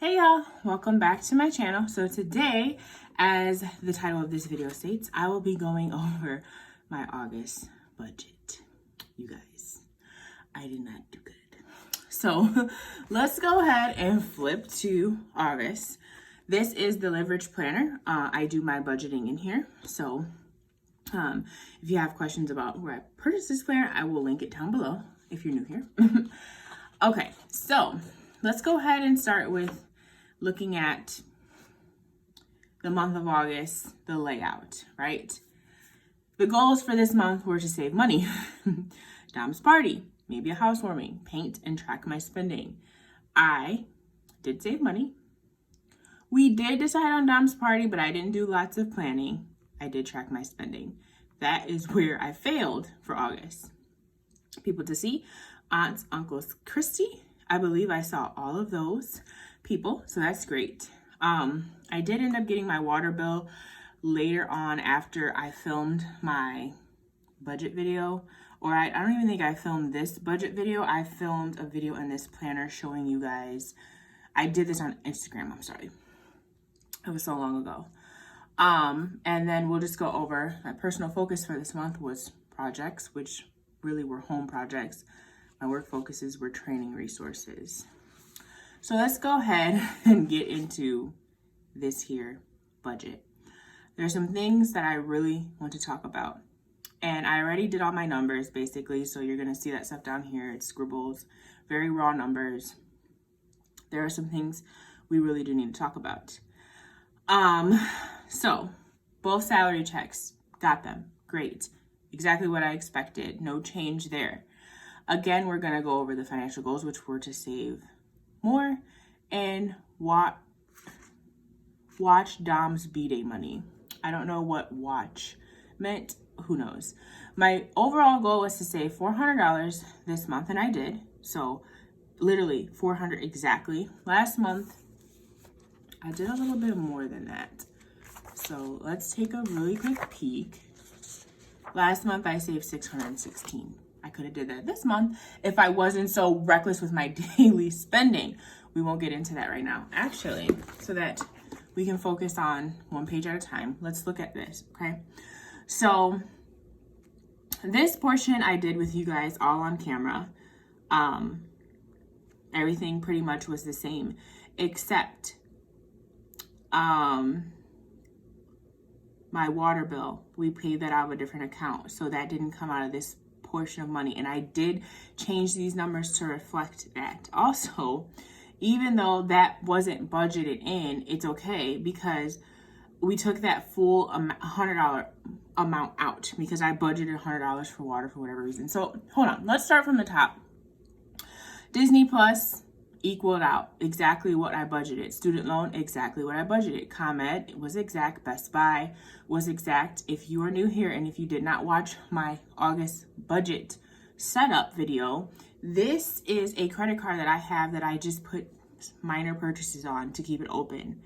Hey y'all, welcome back to my channel. So today, as the title of this video states, I will be going over my August budget. You guys, I did not do good. So let's go ahead and flip to August. This is the leverage planner. I do my budgeting in here. So if you have questions about where I purchased this planner, I will link it down below if you're new here. Okay, so let's go ahead and start with looking at the month of August, the layout, right? The goals for this month were to save money. Dom's party, maybe a housewarming, paint and track my spending. I did save money. We did decide on Dom's party, but I didn't do lots of planning. I did track my spending. That is where I failed for August. People to see, aunts, uncles, Christy. I believe I saw all of those people, so that's great. I did end up getting my water bill later on after I filmed my budget video, or I don't even think I filmed this budget video. I filmed a video in this planner showing you guys. I did this on Instagram, I'm sorry. It was so long ago. And then we'll just go over my personal focus for this month was projects, which really were home projects. My work focuses were training resources. So let's go ahead and get into this here budget. There's some things that I really want to talk about. And I already did all my numbers basically. So you're going to see that stuff down here. It's scribbles, very raw numbers. There are some things we really do need to talk about. So both salary checks, got them. Great. Exactly what I expected. No change there. Again, we're going to go over the financial goals, which were to save more and watch Dom's B-Day money. I don't know what watch meant. Who knows? My overall goal was to save $400 this month, and I did. So literally $400 exactly. Last month, I did a little bit more than that. So let's take a really quick peek. Last month, I saved $616. I could have did that this month if I wasn't so reckless with my daily spending. We won't get into that right now. Actually, so that we can focus on one page at a time, let's look at this, okay? So this portion I did with you guys all on camera. Everything pretty much was the same, except my water bill. We paid that out of a different account, so that didn't come out of this portion of money, and I did change these numbers to reflect that. Also, even though that wasn't budgeted in, it's okay because we took that full $100 amount out because I budgeted $100 for water for whatever reason. So hold on, let's start from the top. Disney Plus equaled out exactly what I budgeted. Student loan, exactly what I budgeted. ComEd was exact. Best Buy was exact. If you are new here and if you did not watch my August budget setup video, this is a credit card that I have that I just put minor purchases on to keep it open.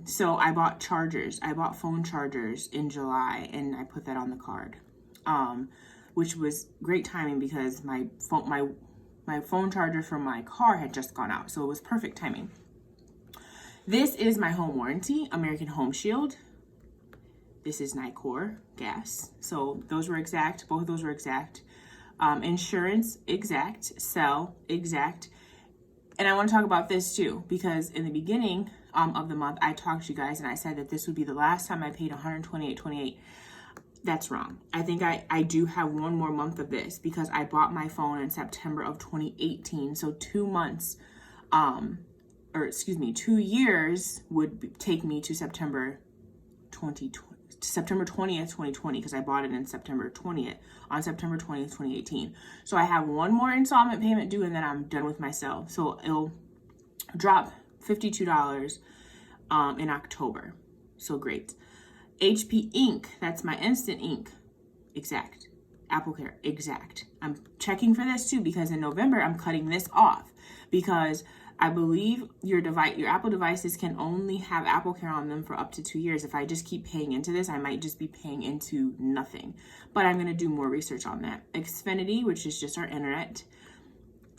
So I bought chargers. I bought phone chargers in July and I put that on the card, which was great timing because my phone charger from my car had just gone out, so it was perfect timing. This is my home warranty, American Home Shield. This is Nicor gas. So those were exact. Both of those were exact. Insurance, exact. Cell, exact. And I want to talk about this too, because in the beginning of the month, I talked to you guys and I said that this would be the last time I paid $128.28. That's wrong. I think I do have one more month of this because I bought my phone in September of 2018. So 2 months, 2 years would take me to September 2020, September 20th, 2020, because I bought it in September 20th, on September 20th, 2018. So I have one more installment payment due and then I'm done with my sale. So it'll drop $52 in October. So great. HP ink, that's my instant ink, exact. Apple Care, exact. I'm checking for this too because in November I'm cutting this off because I believe your Apple devices can only have Apple Care on them for up to 2 years. If I just keep paying into this, I might just be paying into nothing. But I'm going to do more research on that. Xfinity, which is just our internet,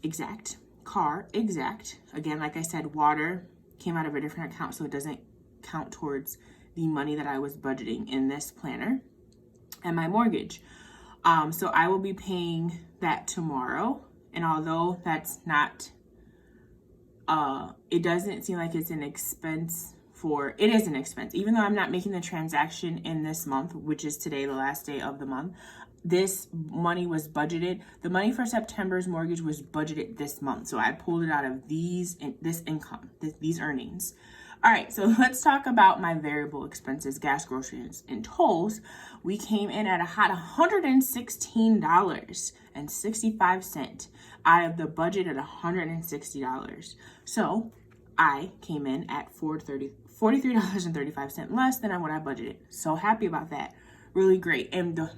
exact. car exact. Again, like I said, water came out of a different account, so it doesn't count towards the money that I was budgeting in this planner, and my mortgage. So I will be paying that tomorrow. And although that's not, it doesn't seem like it's an expense it is an expense. Even though I'm not making the transaction in this month, which is today, the last day of the month, this money was budgeted. The money for September's mortgage was budgeted this month. So I pulled it out of this income, these earnings. All right, so let's talk about my variable expenses, gas, groceries, and tolls. We came in at a hot $116.65 out of the budget at $160. So I came in at $43.35 less than what I budgeted. So happy about that. Really great. And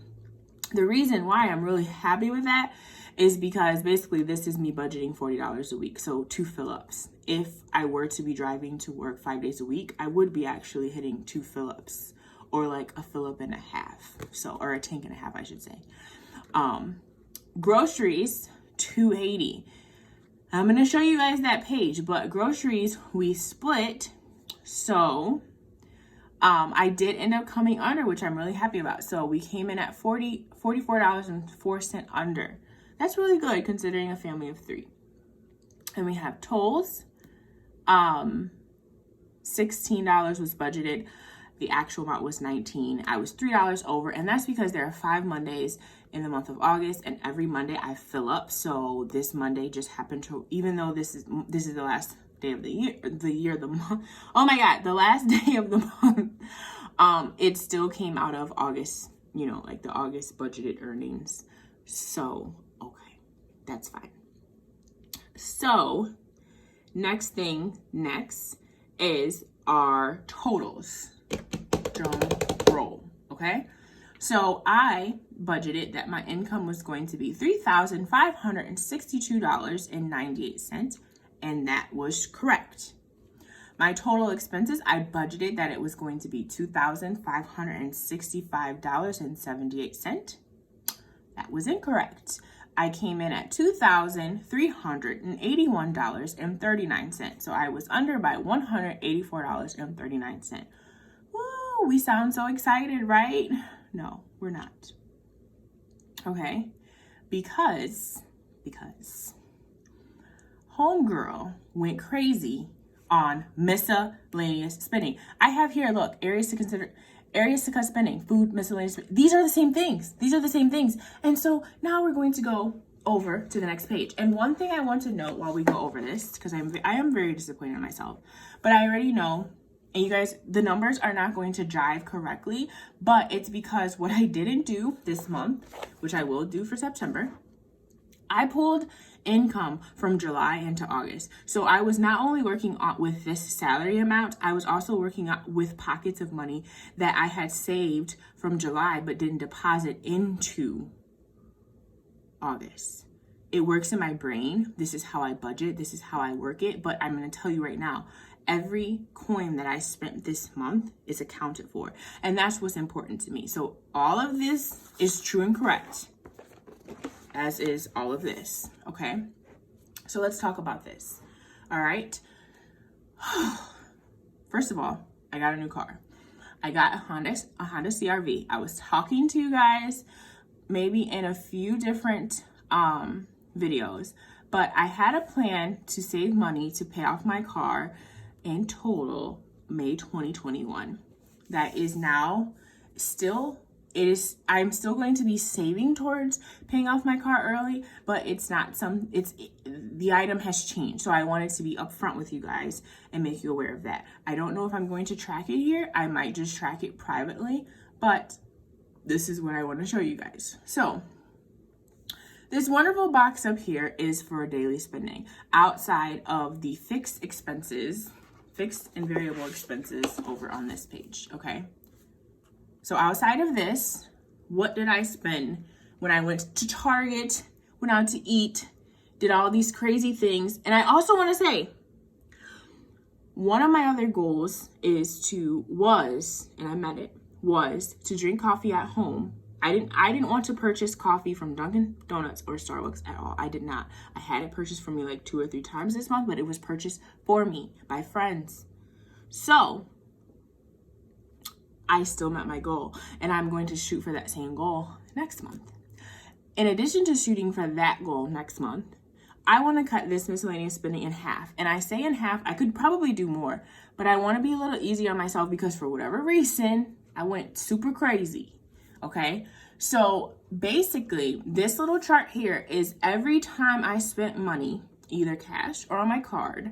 the reason why I'm really happy with that is because basically this is me budgeting $40 a week. So 2 fill-ups. If I were to be driving to work 5 days a week, I would be actually hitting 2 fill-ups, or like a fill-up and a half. So, or a tank and a half, I should say. Groceries, $2.80. I'm going to show you guys that page, but groceries we split. So I did end up coming under, which I'm really happy about. So we came in at $44.04 under. That's really good considering a family of 3. And we have tolls. $16 was budgeted. The actual amount was $19. I was $3 over, and that's because there are 5 Mondays in the month of August, and every Monday I fill up. So this Monday just happened to, even though this is the last day of the month. Oh my God, the last day of the month. It still came out of August, like the August budgeted earnings. So, okay, that's fine. So, next is our totals. Drum roll, okay? So I budgeted that my income was going to be $3,562.98, and that was correct. My total expenses, I budgeted that it was going to be $2,565.78. That was incorrect. I came in at $2,381.39. So I was under by $184.39. Woo, we sound so excited, right? No, we're not. Okay, because homegirl went crazy on miscellaneous spending. I have here, look, areas to cut spending, food, miscellaneous spending. These are the same things. And so now we're going to go over to the next page. And one thing I want to note while we go over this, because I am very disappointed in myself, but I already know, and you guys, the numbers are not going to jive correctly, but it's because what I didn't do this month, which I will do for September, I pulled income from July into August. So I was not only working with this salary amount, I was also working with pockets of money that I had saved from July but didn't deposit into August. It works in my brain. This is how I budget. This is how I work it. But I'm going to tell you right now, every coin that I spent this month is accounted for. And that's what's important to me. So all of this is true and correct, as is all of this, okay? So let's talk about this, all right? First of all, I got a new car. I got a Honda CR-V. I was talking to you guys maybe in a few different videos, but I had a plan to save money to pay off my car in total May 2021. That is now still, I'm still going to be saving towards paying off my car early, but the item has changed. So I wanted to be upfront with you guys and make you aware of that. I don't know if I'm going to track it here. I might just track it privately, but this is what I want to show you guys. So this wonderful box up here is for daily spending outside of the fixed and variable expenses over on this page, okay? So outside of this, what did I spend when I went to Target, went out to eat, did all these crazy things? And I also want to say, one of my other goals was to drink coffee at home I didn't want to purchase coffee from Dunkin' Donuts or Starbucks at all. I did not. I had it purchased for me like 2 or 3 times this month, but it was purchased for me by friends. So I still met my goal, and I'm going to shoot for that same goal next month. In addition to shooting for that goal next month, I want to cut this miscellaneous spending in half. And I say in half, I could probably do more, but I want to be a little easy on myself because for whatever reason, I went super crazy. Okay, so basically this little chart here is every time I spent money, either cash or on my card,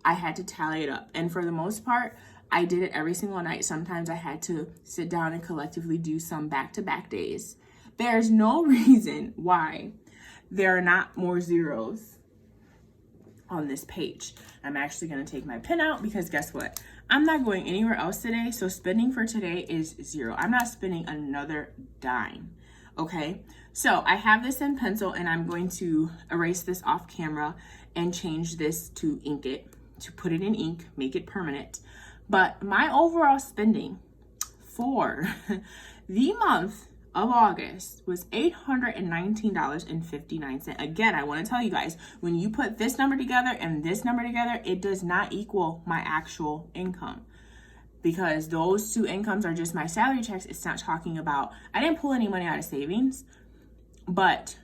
I had to tally it up. And for the most part, I did it every single night. Sometimes I had to sit down and collectively do some back-to-back days. There's no reason why there are not more zeros on this page. I'm actually going to take my pen out because guess what? I'm not going anywhere else today, so spending for today is 0. I'm not spending another dime, okay? So I have this in pencil, and I'm going to erase this off camera and change this to ink it, to put it in ink, make it permanent. But my overall spending for the month of August was $819.59. Again, I want to tell you guys, when you put this number together and this number together, it does not equal my actual income, because those two incomes are just my salary checks. It's not talking about, I didn't pull any money out of savings, but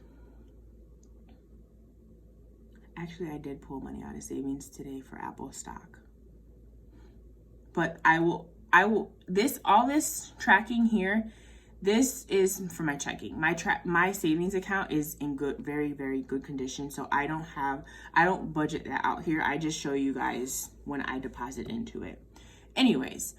actually I did pull money out of savings today for Apple stock. But I will, all this tracking here, this is for my checking. My savings account is in good, very, very good condition. So I don't budget that out here. I just show you guys when I deposit into it. Anyways,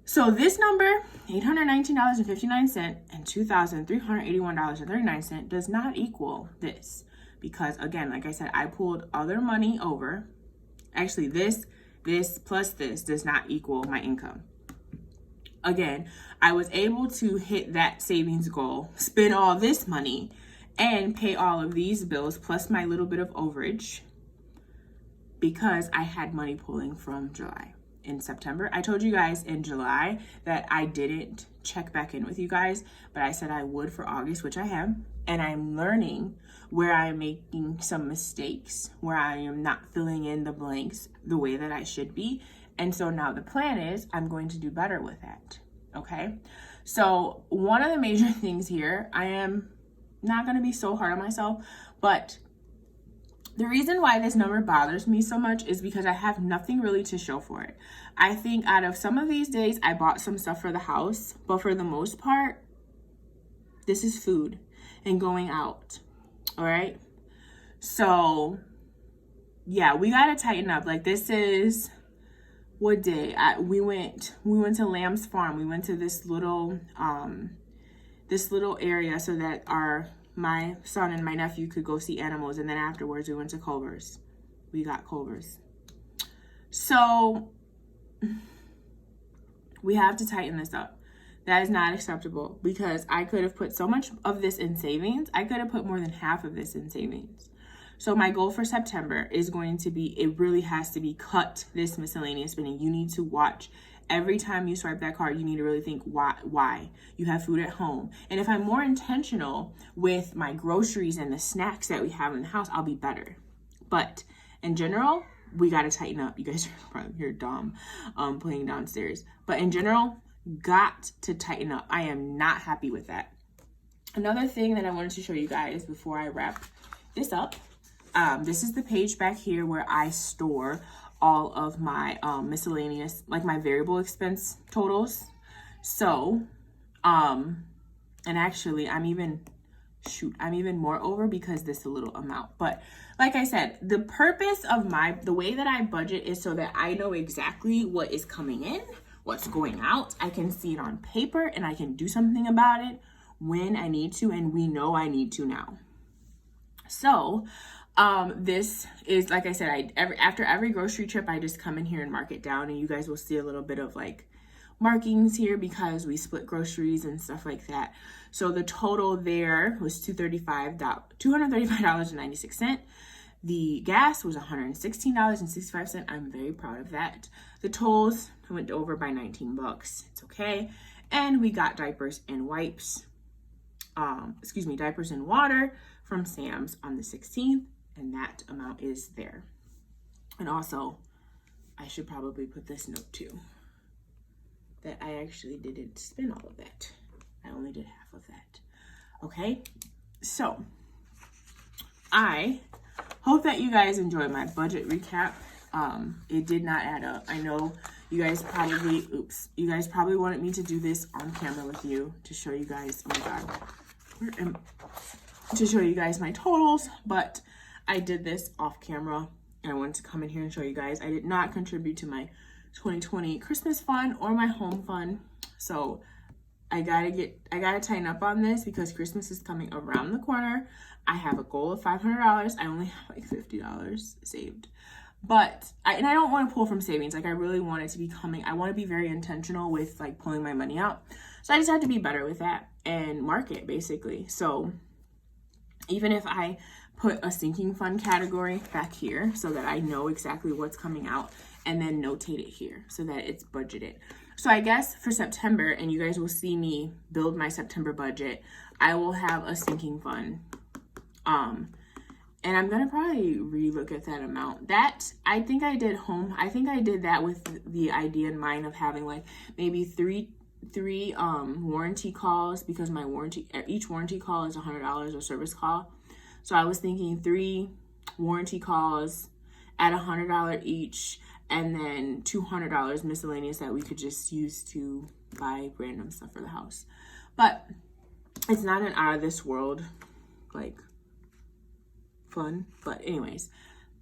so this number, $819.59 and $2,381.39 does not equal this. Because again, like I said, I pulled other money over. Actually, this plus this does not equal my income. Again, I was able to hit that savings goal, spend all this money, and pay all of these bills, plus my little bit of overage, because I had money pulling from July. In September, I told you guys in July that I didn't check back in with you guys, but I said I would for August, which I have, and I'm learning where I'm making some mistakes, where I am not filling in the blanks the way that I should be. And so now the plan is I'm going to do better with that, okay? So one of the major things here, I am not going to be so hard on myself, but the reason why this number bothers me so much is because I have nothing really to show for it. I think out of some of these days, I bought some stuff for the house, but for the most part, this is food and going out, all right? So yeah, we got to tighten up. Like this is... what day? We went to Lamb's Farm. We went to this little area so that my son and my nephew could go see animals, and then afterwards we went to Culver's. We got Culver's. So we have to tighten this up. That is not acceptable, because I could have put so much of this in savings. I could have put more than half of this in savings. So my goal for September is going to be, it really has to be cut this miscellaneous spending. You need to watch every time you swipe that card. You need to really think why. You have food at home. And if I'm more intentional with my groceries and the snacks that we have in the house, I'll be better. But in general, we got to tighten up. You guys are probably here dumb playing downstairs. But in general, got to tighten up. I am not happy with that. Another thing that I wanted to show you guys before I wrap this up. This is the page back here where I store all of my miscellaneous, like my variable expense totals. So, and actually I'm even more over because this is a little amount. But like I said, the purpose of the way that I budget is so that I know exactly what is coming in, what's going out. I can see it on paper and I can do something about it when I need to, and we know I need to now. So, this is, like I said, after every grocery trip, I just come in here and mark it down, and you guys will see a little bit of like markings here because we split groceries and stuff like that. So the total there was $235.96. The gas was $116.65. I'm very proud of that. The tolls went over by $19. It's okay. And we got diapers and wipes diapers and water from Sam's on the 16th, and that amount is there. And also, I should probably put this note too, that I actually didn't spend all of that. I only did half of that. Okay, so I hope that you guys enjoyed my budget recap. It did not add up. I know you guys probably wanted me to do this on camera with you to show you guys, oh my God, to show you guys my totals, but I did this off camera and I wanted to come in here and show you guys. I did not contribute to my 2020 Christmas fund or my home fund. So I gotta tighten up on this because Christmas is coming around the corner. I have a goal of $500. I only have like $50 saved. But I don't want to pull from savings. Like I really want it to be I want to be very intentional with like pulling my money out. So I just have to be better with that and market basically. So even if I put a sinking fund category back here so that I know exactly what's coming out and then notate it here so that it's budgeted. So I guess for September, and you guys will see me build my September budget, I will have a sinking fund. And I'm gonna probably relook at that amount. I think I did that with the idea in mind of having like maybe three warranty calls, because each warranty call is $100 a service call. So I was thinking 3 warranty calls at $100 each, and then $200 miscellaneous that we could just use to buy random stuff for the house. But it's not an out of this world like fun. But anyways,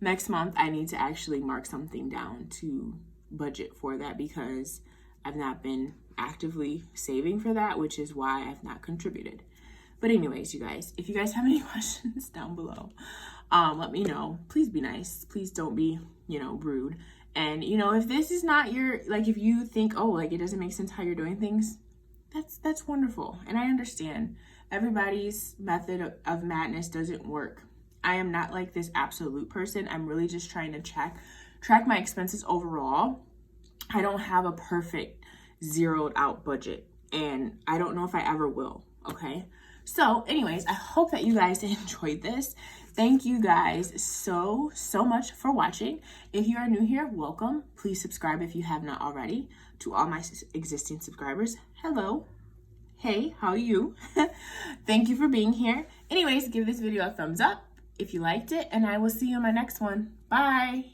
next month I need to actually mark something down to budget for that because I've not been actively saving for that, which is why I've not contributed. But anyways, you guys, if you guys have any questions down below, let me know. Please be nice. Please don't be, rude. And, if this is not if you think, oh, like it doesn't make sense how you're doing things, that's wonderful. And I understand everybody's method of madness doesn't work. I am not like this absolute person. I'm really just trying to track my expenses overall. I don't have a perfect zeroed out budget, and I don't know if I ever will. Okay. So anyways, I hope that you guys enjoyed this. Thank you guys so much for watching. If you are new here, welcome. Please subscribe if you have not already. To all my existing subscribers, hello. Hey, how are you? Thank you for being here. Anyways, give this video a thumbs up if you liked it, and I will see you in my next one. Bye.